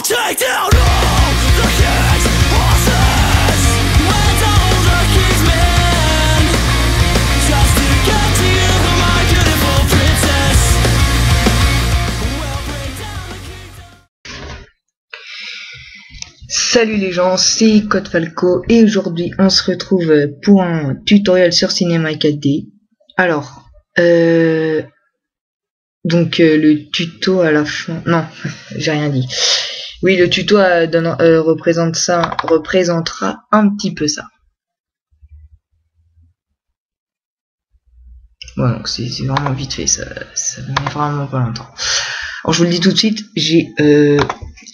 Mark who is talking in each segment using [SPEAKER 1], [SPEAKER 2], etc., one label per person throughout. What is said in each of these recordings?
[SPEAKER 1] take down all the king's horses. Where's all the king's men? Just to get to you, my beautiful princess. We'll bring down the kingdom.
[SPEAKER 2] Salut les gens, c'est Code Falco et aujourd'hui on se retrouve pour un tutoriel sur Cinema 4D. Alors, donc le tuto à la fin, non, j'ai rien dit. Oui, le tuto représentera un petit peu ça. Voilà, donc c'est vraiment vite fait, ça met vraiment pas longtemps. Alors je vous le dis tout de suite, j'ai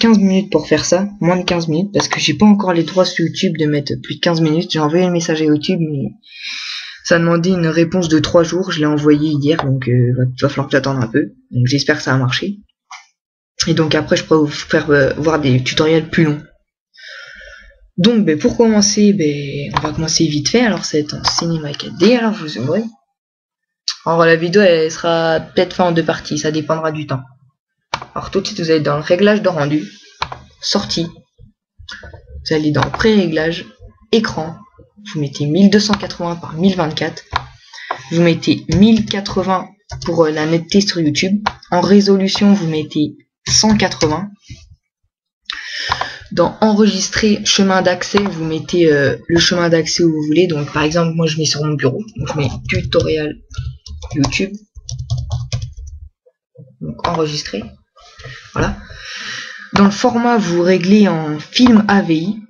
[SPEAKER 2] 15 minutes pour faire ça, moins de 15 minutes, parce que j'ai pas encore les droits sur YouTube de mettre plus de 15 minutes. J'ai envoyé le message à YouTube, mais ça demandait une réponse de 3 jours, je l'ai envoyé hier, donc va falloir que j'attende un peu. Donc j'espère que ça va marcher. Et donc après je pourrai vous faire voir des tutoriels plus longs. Donc pour commencer, on va commencer vite fait. Alors c'est en Cinema 4D, alors vous zoomerez. Alors la vidéo elle sera peut-être faite en 2 parties, ça dépendra du temps. Alors tout de suite vous allez dans le réglage de rendu, sortie, vous allez dans pré-réglage, écran, vous mettez 1280 par 1024, vous mettez 1080 pour la netteté sur YouTube, en résolution vous mettez 180, dans enregistrer chemin d'accès vous mettez le chemin d'accès où vous voulez, donc par exemple moi je mets sur mon bureau, donc je mets tutoriel YouTube, donc enregistrer. Voilà. Dans le format, vous réglez en film AVI.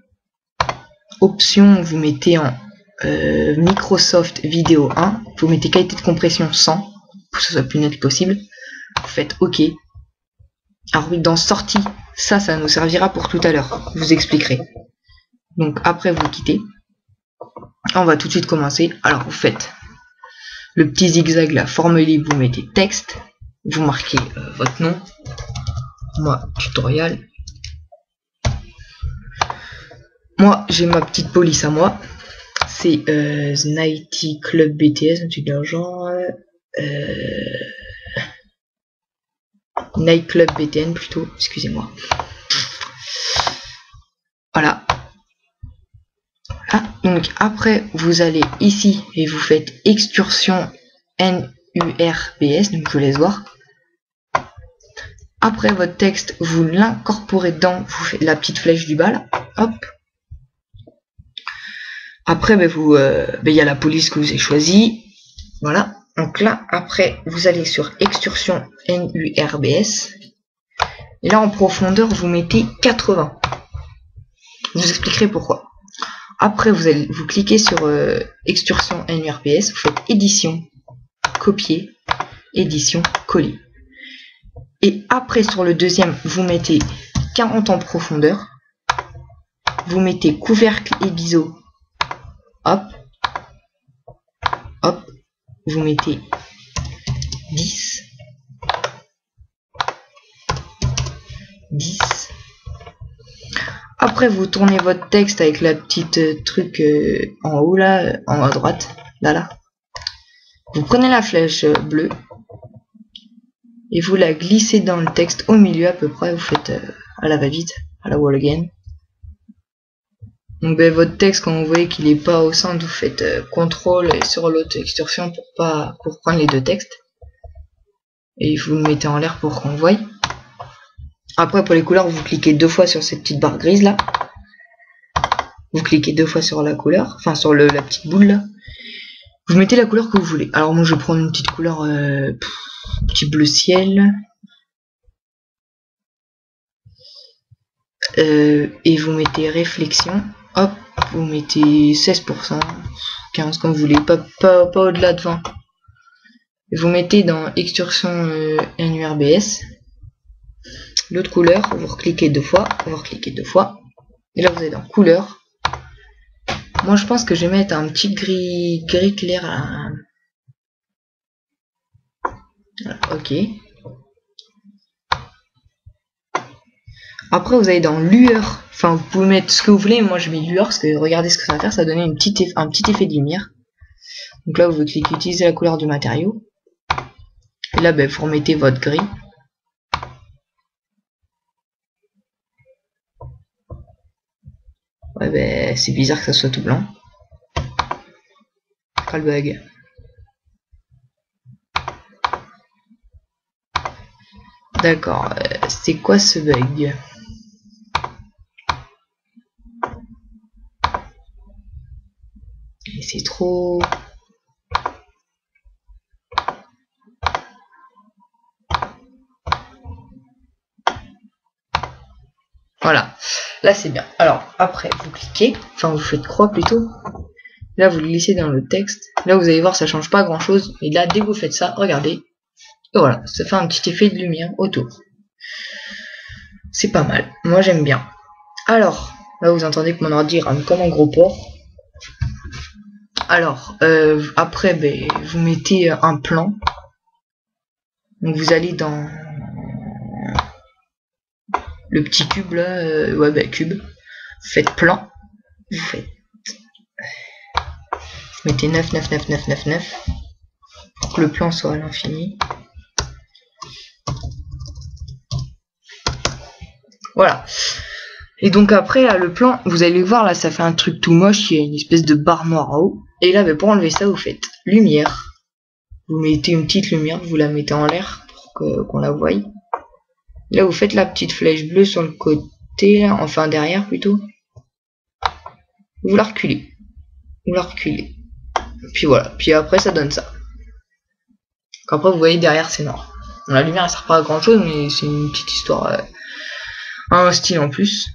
[SPEAKER 2] Option, vous mettez en Microsoft Vidéo 1. Vous mettez qualité de compression 100 pour que ce soit le plus net possible. Vous faites OK. Alors oui, dans sortie, ça nous servira pour tout à l'heure. Je vous expliquerai. Donc après, vous quittez. On va tout de suite commencer. Alors vous faites le petit zigzag là, forme libre, vous mettez texte. Vous marquez votre nom. Moi, tutoriel. Moi, j'ai ma petite police à moi. C'est Nighty Club BTS, un truc d'un genre. Night Club BTN plutôt, excusez-moi. Voilà. Voilà. Donc après, vous allez ici et vous faites excursion NURBS. Donc je vous laisse voir. Après votre texte, vous l'incorporez dedans, vous faites la petite flèche du bas là, hop. Après, il y a la police que vous avez choisie, voilà. Donc là, après, vous allez sur excursion NURBS. Et là, en profondeur, vous mettez 80. Je vous expliquerai pourquoi. Après, vous cliquez sur excursion NURBS, vous faites édition, copier, édition, coller. Et après sur le deuxième, vous mettez 40 en profondeur. Vous mettez couvercle et biseau. Hop. Hop. Vous mettez 10. 10. Après vous tournez votre texte avec la petite truc en haut là, en haut à droite. Là. Vous prenez la flèche bleue. Et vous la glissez dans le texte au milieu à peu près, vous faites à la va-vite, à la wall again. Donc votre texte, quand vous voyez qu'il n'est pas au centre, vous faites CTRL et sur l'autre excursion pour prendre les deux textes. Et vous le mettez en l'air pour qu'on voie. Après pour les couleurs, vous cliquez 2 fois sur cette petite barre grise là. Vous cliquez 2 fois sur la couleur, enfin sur la petite boule là. Vous mettez la couleur que vous voulez. Alors moi je vais prendre une petite couleur petit bleu ciel. Et vous mettez réflexion. Hop, vous mettez 16%, 15 comme vous voulez, pas au-delà de 20. Et vous mettez dans excursion NURBS. L'autre couleur, vous recliquez 2 fois, vous recliquez 2 fois. Et là vous êtes dans couleur. Moi je pense que je vais mettre un petit gris clair à... Voilà, ok. Après vous allez dans lueur. Enfin vous pouvez mettre ce que vous voulez. Moi je mets lueur parce que regardez ce que ça va faire. Ça va donner un petit effet de lumière. Donc là vous cliquez utiliser la couleur du matériau. Et là vous remettez votre gris. Ouais, ben, c'est bizarre que ça soit tout blanc. Pas le bug. D'accord, c'est quoi ce bug? Et c'est trop... Voilà, là c'est bien. Alors, après, vous cliquez, enfin vous faites croix plutôt. Là, vous le glissez dans le texte. Là, vous allez voir, ça change pas grand-chose. Et là, dès que vous faites ça, regardez. Et voilà, ça fait un petit effet de lumière autour. C'est pas mal. Moi, j'aime bien. Alors, là, vous entendez que mon ordi rame comme un gros porc. Alors, après, ben, vous mettez un plan. Donc, vous allez dans le petit cube, là. Ouais, ben, cube. Vous faites plan. Vous faites... Vous mettez 9, 9, 9, 9, 9, 9. Pour que le plan soit à l'infini. Voilà. Et donc après, là, le plan, vous allez voir, là, ça fait un truc tout moche. Il y a une espèce de barre noire en haut. Et là, ben, pour enlever ça, vous faites lumière. Vous mettez une petite lumière, vous la mettez en l'air pour qu'on la voie. Là, vous faites la petite flèche bleue sur le côté, là, enfin derrière plutôt. Vous la reculez. Vous la reculez. Puis voilà. Puis après, ça donne ça. Après, vous voyez, derrière, c'est noir. Bon, la lumière, elle sert pas à grand chose, mais c'est une petite histoire, un style en plus.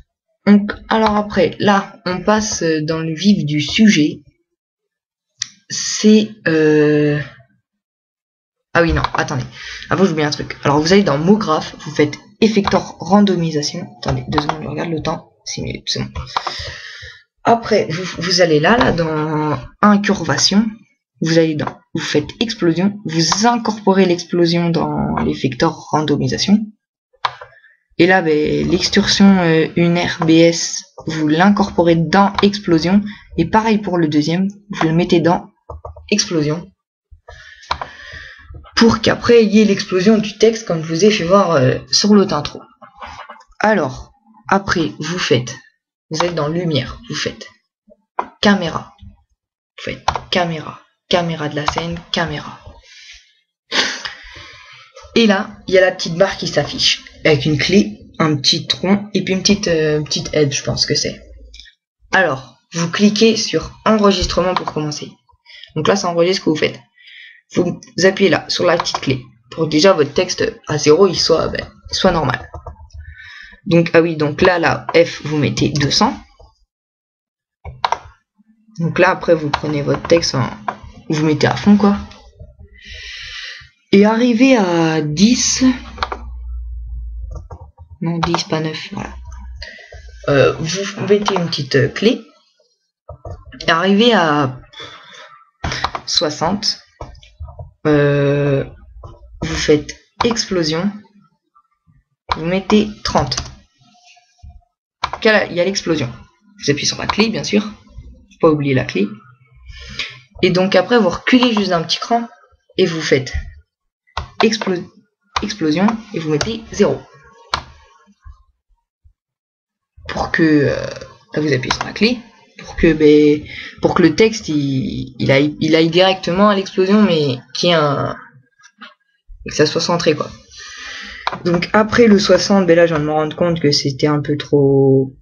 [SPEAKER 2] Donc, alors après, là, on passe dans le vif du sujet. C'est... Ah oui, non, attendez. Avant, j'oublie un truc. Alors, vous allez dans Mots Graphes, vous faites Effector Randomisation. Attendez, 2 secondes, je regarde le temps. 6 minutes, c'est bon. Après, vous allez là, dans Incurvation. Vous allez dans... Vous faites Explosion. Vous incorporez l'explosion dans l'Effector Randomisation. Et là, ben, l'extrusion unaire BS, vous l'incorporez dans Explosion. Et pareil pour le deuxième, vous le mettez dans Explosion. Pour qu'après, il y ait l'explosion du texte, comme je vous ai fait voir sur l'autre intro. Alors, après, vous êtes dans Lumière, vous faites Caméra. Vous faites Caméra. Caméra de la scène, Caméra. Et là, il y a la petite barre qui s'affiche. Avec une clé, un petit tronc et puis une petite aide, je pense que c'est. Alors, vous cliquez sur Enregistrement pour commencer. Donc là, ça enregistre ce que vous faites. Vous appuyez là, sur la petite clé. Pour que déjà votre texte à 0, il soit normal. Donc, ah oui, donc là, F, vous mettez 200. Donc là, après, vous prenez votre texte, vous mettez à fond, quoi. Et arrivé à 10... Non, 10, pas 9, voilà. Vous mettez une petite clé. Et arrivé à 60, vous faites Explosion. Vous mettez 30. Là, il y a l'explosion. Vous appuyez sur la clé, bien sûr. Faut pas oublier la clé. Et donc après, vous reculez juste d'un petit cran. Et vous faites Explosion. Et vous mettez 0. Pour que... là, vous appuyez sur la clé. Pour que le texte, il aille directement à l'explosion, mais que ça soit centré, quoi. Donc après le 60, là je viens de me rendre compte que c'était un peu trop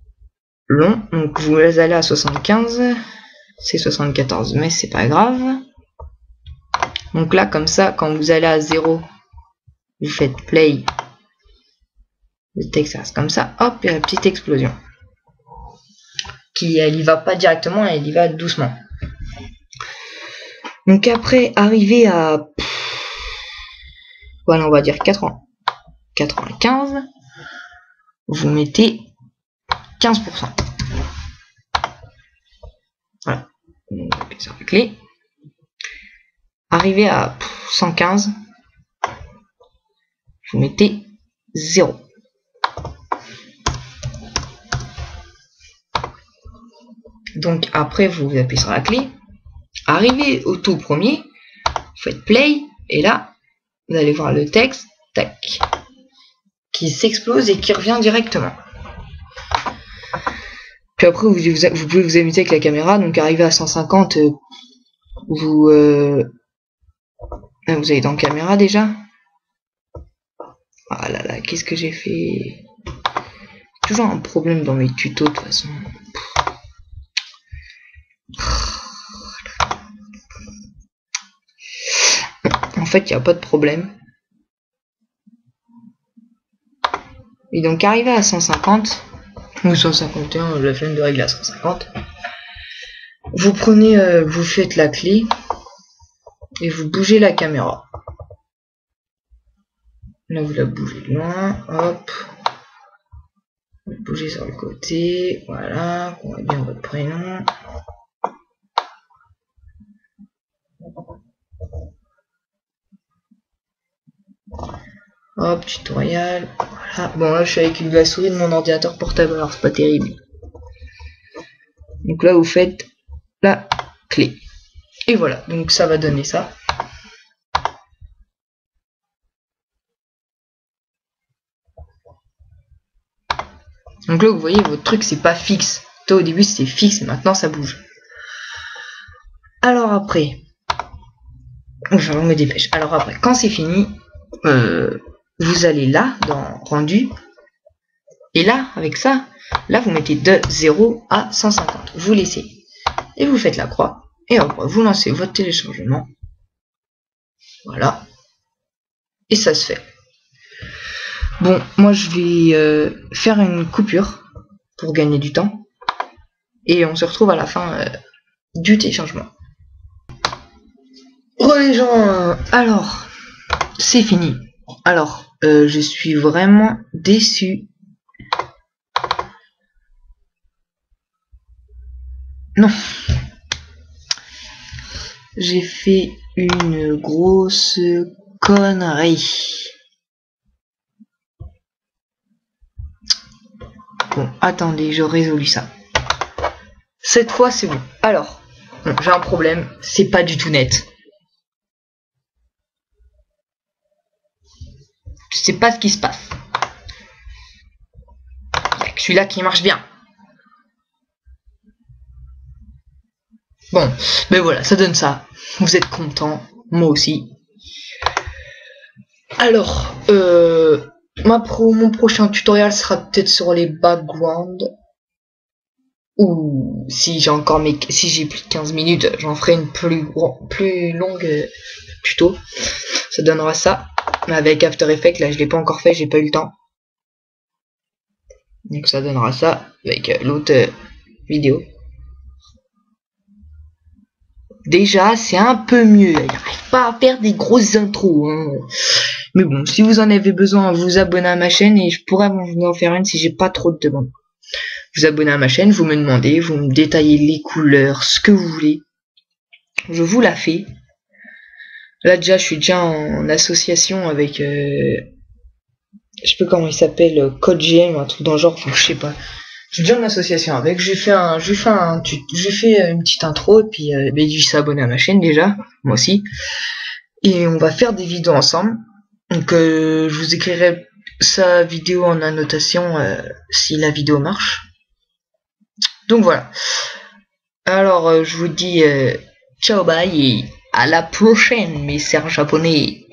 [SPEAKER 2] long. Donc vous allez à 75. C'est 74, mais c'est pas grave. Donc là, comme ça, quand vous allez à 0, vous faites play. Le texte reste comme ça. Hop, il y a la petite explosion. Elle y va pas directement, elle y va doucement. Donc après, arrivé à... Voilà, on va dire 95. Vous mettez 15%. Voilà. Donc, sur la clé. Arrivé à 115. Vous mettez 0. Donc après, vous appuyez sur la clé. Arrivé au tout premier, vous faites play. Et là, vous allez voir le texte, tac, qui s'explose et qui revient directement. Puis après, vous pouvez vous amuser avec la caméra. Donc, arrivé à 150, vous allez dans caméra déjà. Ah là là, qu'est-ce que j'ai fait? Toujours un problème dans mes tutos de toute façon. En fait, il n'y a pas de problème. Et donc, arrivé à 150 ou 151, je la flemme de régler à 150. Vous prenez, vous faites la clé et vous bougez la caméra. Là, vous la bougez de loin, hop. Vous bougez sur le côté, voilà, on voit bien votre prénom. Hop, tutoriel, voilà. Bon, là, je suis avec la souris de mon ordinateur portable, alors c'est pas terrible. Donc là, vous faites la clé. Et voilà, donc ça va donner ça. Donc là, vous voyez, votre truc, c'est pas fixe. Toi, au début, c'était fixe, et maintenant, ça bouge. Alors après, je me dépêche. Alors après, quand c'est fini, vous allez là, dans rendu. Et là, avec ça, là, vous mettez de 0 à 150. Vous laissez. Et vous faites la croix. Et après, vous lancez votre téléchargement. Voilà. Et ça se fait. Bon, moi je vais faire une coupure pour gagner du temps. Et on se retrouve à la fin du téléchargement. Oh les gens, alors, c'est fini. Alors, je suis vraiment déçu. Non. J'ai fait une grosse connerie. Bon, attendez, je résolu ça. Cette fois, c'est bon. Alors, bon, j'ai un problème, c'est pas du tout net. Je sais pas ce qui se passe. Il y a que celui-là qui marche bien. Bon, ben voilà, ça donne ça. Vous êtes content, moi aussi. Alors, mon prochain tutoriel sera peut-être sur les backgrounds. Ou si j'ai plus de 15 minutes, j'en ferai une plus longue tuto. Ça donnera ça. Mais avec After Effects, là je l'ai pas encore fait, j'ai pas eu le temps. Donc ça donnera ça avec l'autre vidéo. Déjà, c'est un peu mieux. Il n'arrive pas à faire des grosses intros. Hein. Mais bon, si vous en avez besoin, vous abonnez à ma chaîne et je pourrais vous en faire une si j'ai pas trop de demandes. Vous abonnez à ma chaîne, vous me demandez, vous me détaillez les couleurs, ce que vous voulez. Je vous la fais. Là déjà, je suis déjà en association avec... je sais pas comment il s'appelle, Code GM, un truc dans le genre, enfin, je sais pas. Je suis déjà en association avec, j'ai fait une petite intro, et puis il s'abonne à ma chaîne déjà, moi aussi. Et on va faire des vidéos ensemble. Donc je vous écrirai sa vidéo en annotation si la vidéo marche. Donc voilà. Alors je vous dis ciao bye et à la prochaine mes chers japonais.